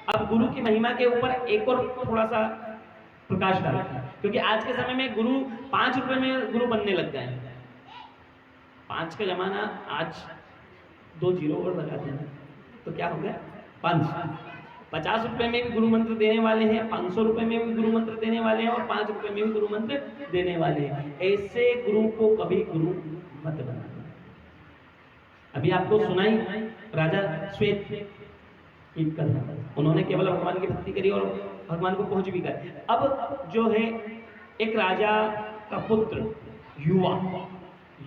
अब गुरु की महिमा के ऊपर एक और थोड़ा सा प्रकाश डालते हैं, क्योंकि आज के समय में गुरु 5 रुपए में गुरु बनने लग गए हैं। 5 का जमाना, आज 2 जीरो और लगा देना तो क्या हो गया 500। 50 रुपए में भी गुरु मंत्र देने वाले हैं, 500 रुपए में भी गुरु मंत्र देने वाले हैं, और 5 रुपए में भी गुरु मंत्र देने वाले हैं। ऐसे गुरु को कभी गुरु मत बनाना। अभी आपको सुनाई राजा श्वेत की कथा, उन्होंने केवल भगवान की भक्ति करी और भगवान को पहुंच भी गए। अब जो है एक राजा का पुत्र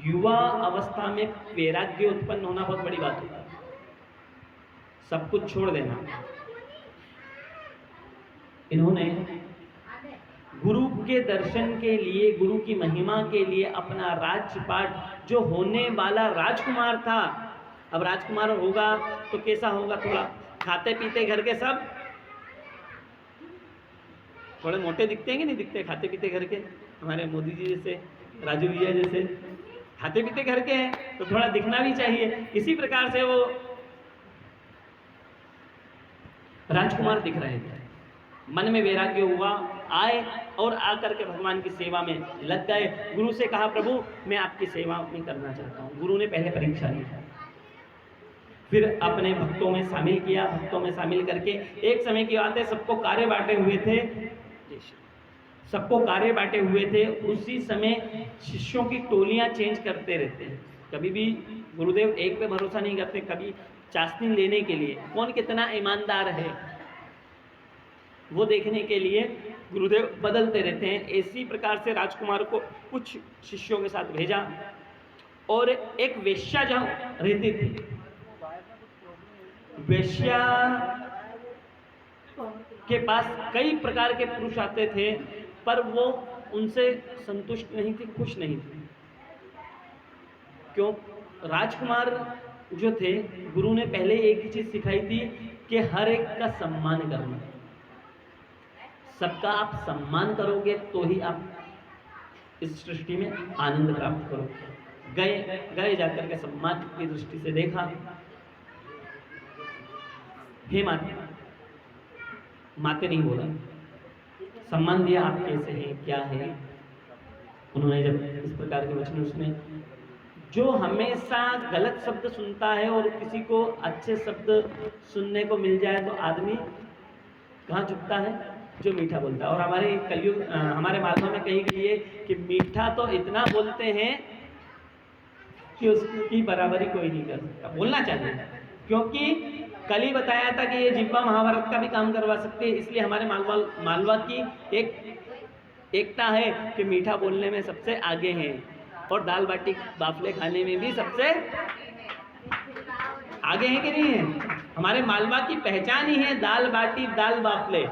युवा अवस्था में वैराग्य उत्पन्न होना बहुत बड़ी बात होती है, सब कुछ छोड़ देना। इन्होंने गुरु के दर्शन के लिए, गुरु की महिमा के लिए अपना राजपाट, जो होने वाला राजकुमार था, अब राजकुमार होगा तो कैसा होगा, थोड़ा खाते पीते घर के, सब थोड़े मोटे दिखते हैं कि नहीं दिखते, खाते पीते घर के, हमारे मोदी जी जैसे, राजू भैया जैसे खाते पीते घर के हैं तो थोड़ा दिखना भी चाहिए। इसी प्रकार से वो राजकुमार दिख रहे थे, मन में वैराग्य हुआ, आए और आकर के भगवान की सेवा में लग गए। गुरु से कहा, प्रभु मैं आपकी सेवा में करना चाहता हूँ। गुरु ने पहले परीक्षा ली, फिर अपने भक्तों में शामिल किया। भक्तों में शामिल करके एक समय की बात है, सबको कार्य बांटे हुए थे, सबको कार्य बांटे हुए थे। उसी समय शिष्यों की टोलियां चेंज करते रहते हैं। कभी भी गुरुदेव एक पे भरोसा नहीं करते, कभी चाशनी लेने के लिए कौन कितना ईमानदार है वो देखने के लिए गुरुदेव बदलते रहते हैं। इसी प्रकार से राजकुमार को कुछ शिष्यों के साथ भेजा, और एक वेश्या जहाँ रहती थी, वेश्या के पास कई प्रकार के पुरुष आते थे, पर वो उनसे संतुष्ट नहीं थी, खुश नहीं थी। क्यों? राजकुमार जो थे, गुरु ने पहले एक ही चीज सिखाई थी कि हर एक का सम्मान करना। सबका आप सम्मान करोगे तो ही आप इस सृष्टि में आनंद प्राप्त करोगे। गए जाकर के सम्मान की दृष्टि से देखा, हे माते नहीं बोला, सम्मान दिया, आप कैसे हैं, क्या है। उन्होंने जब इस प्रकार के वचन, उसने जो हमेशा गलत शब्द सुनता है और किसी को अच्छे शब्द सुनने को मिल जाए तो आदमी कहाँ झुकता है, जो मीठा बोलता है। और हमारे कलयुग, हमारे मालवा में कही गई है कि मीठा तो इतना बोलते हैं कि उसकी बराबरी कोई नहीं कर सकता। बोलना चाहिए, क्योंकि कल ही बताया था कि ये जिब्बा महाभारत का भी काम करवा सकते हैं। इसलिए हमारे मालवा की एक एकता है कि मीठा बोलने में सबसे आगे हैं, और दाल बाटी बाफले खाने में भी सबसे आगे हैं कि नहीं है। हमारे मालवा की पहचान ही है दाल बाटी दाल बाफले।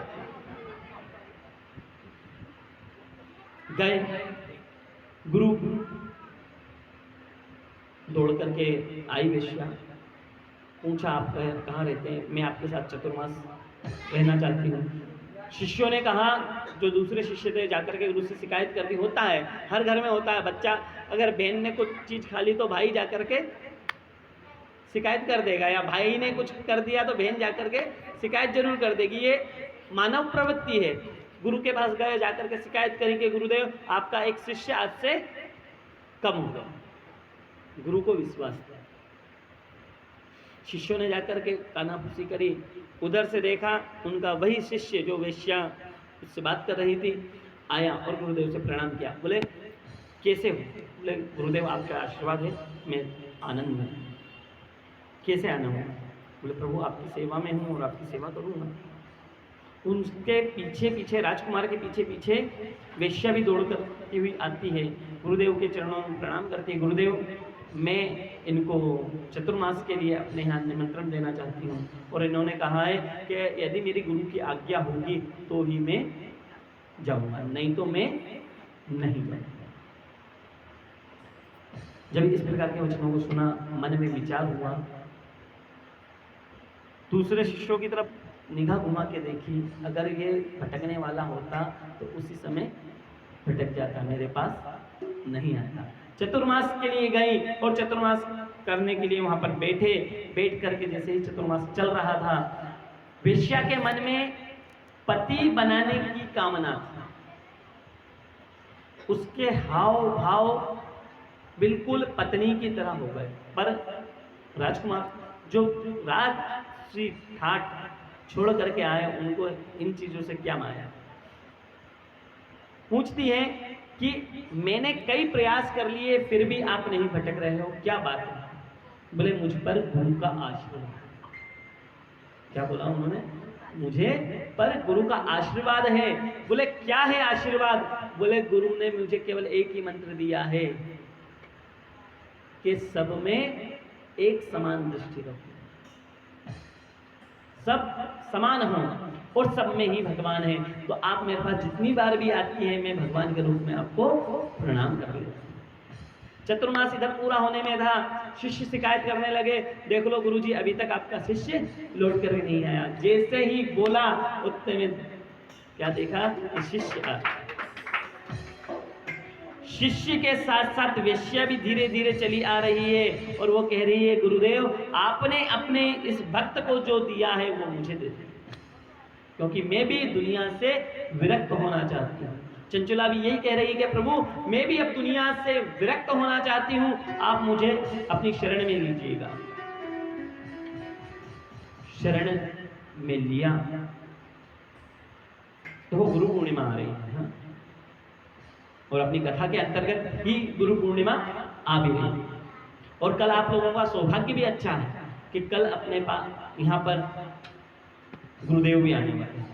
गए, गुरु दौड़ करके आई वेश्या, पूछा आप कहाँ रहते हैं, मैं आपके साथ चतुर्मास रहना चाहती हूँ। शिष्यों ने कहा, जो दूसरे शिष्य थे, जाकर के गुरु से शिकायत कर दी। होता है, हर घर में होता है, बच्चा अगर बहन ने कुछ चीज़ खा ली तो भाई जाकर के शिकायत कर देगा, या भाई ने कुछ कर दिया तो बहन जाकर के शिकायत जरूर कर देगी। ये मानव प्रवृत्ति है। गुरु के पास गए, जाकर के शिकायत करी कि गुरुदेव आपका एक शिष्य आज से कम हो गया। गुरु को विश्वास था। शिष्यों ने जाकर के कानाफूसी करी, उधर से देखा उनका वही शिष्य जो वेश्या उससे बात कर रही थी, आया और गुरुदेव से प्रणाम किया। बोले कैसे हो? बोले गुरुदेव आपका आशीर्वाद है, मैं आनंद में। कैसे आना हो? बोले प्रभु आपकी सेवा में हूँ और आपकी सेवा करूँगा। उनके पीछे पीछे, राजकुमार के पीछे पीछे वेश्या भी दौड़ करती हुई आती है, गुरुदेव के चरणों में प्रणाम करती है। गुरुदेव मैं इनको चतुर्मास के लिए अपने यहाँ निमंत्रण देना चाहती हूँ, और इन्होंने कहा है कि यदि मेरी गुरु की आज्ञा होगी तो ही मैं जाऊँगा, नहीं तो मैं नहीं जाऊँगा। जब इस प्रकार के वचनों को सुना, मन में विचार हुआ, दूसरे शिष्यों की तरफ निगाह घुमा के देखी, अगर ये भटकने वाला होता तो उसी समय भटक जाता, मेरे पास नहीं आता। चतुर्मास के लिए गई और चतुर्मास करने के लिए वहां पर बैठ करके जैसे ही चतुर्मास चल रहा था, वेश्या के मन में पति बनाने की कामना थी। उसके हाव भाव बिल्कुल पत्नी की तरह हो गए। पर राजकुमार जो राजश्री ठाट छोड़ करके आए, उनको इन चीजों से क्या माया। पूछती है कि मैंने कई प्रयास कर लिए फिर भी आप नहीं भटक रहे हो, क्या बात है। बोले मुझ पर गुरु का आशीर्वाद। क्या बोला उन्होंने, मुझे पर गुरु का आशीर्वाद है। बोले क्या है आशीर्वाद। बोले गुरु ने मुझे केवल एक ही मंत्र दिया है कि सब में एक समान दृष्टि रखो, सब समान हो और सब में ही भगवान है। तो आप मेरे पास जितनी बार भी आती है, मैं भगवान के रूप में आपको प्रणाम कर लेता हूं। चतुर्मास इधर पूरा होने में था। शिष्य शिकायत करने लगे, देख लो गुरुजी अभी तक आपका शिष्य लौट कर भी नहीं आया। जैसे ही बोला उतने में क्या देखा, शिष्य के साथ साथ वेश्या भी धीरे धीरे चली आ रही है और वो कह रही है गुरुदेव आपने अपने इस भक्त को जो दिया है वो मुझे दे दे, क्योंकि मैं भी दुनिया से विरक्त होना चाहती हूँ। चंचला भी यही कह रही है कि प्रभु मैं भी अब दुनिया से विरक्त होना चाहती हूँ, आप मुझे अपनी शरण में लीजिएगा। शरण में लिया तो वो गुरु पूर्णिमा आ रही है। हाँ? और अपनी कथा के अंतर्गत ही गुरु पूर्णिमा आ भी रही। और कल आप लोगों का सौभाग्य भी अच्छा है कि कल अपने पास यहाँ पर गुरुदेव भी आने वाले हैं।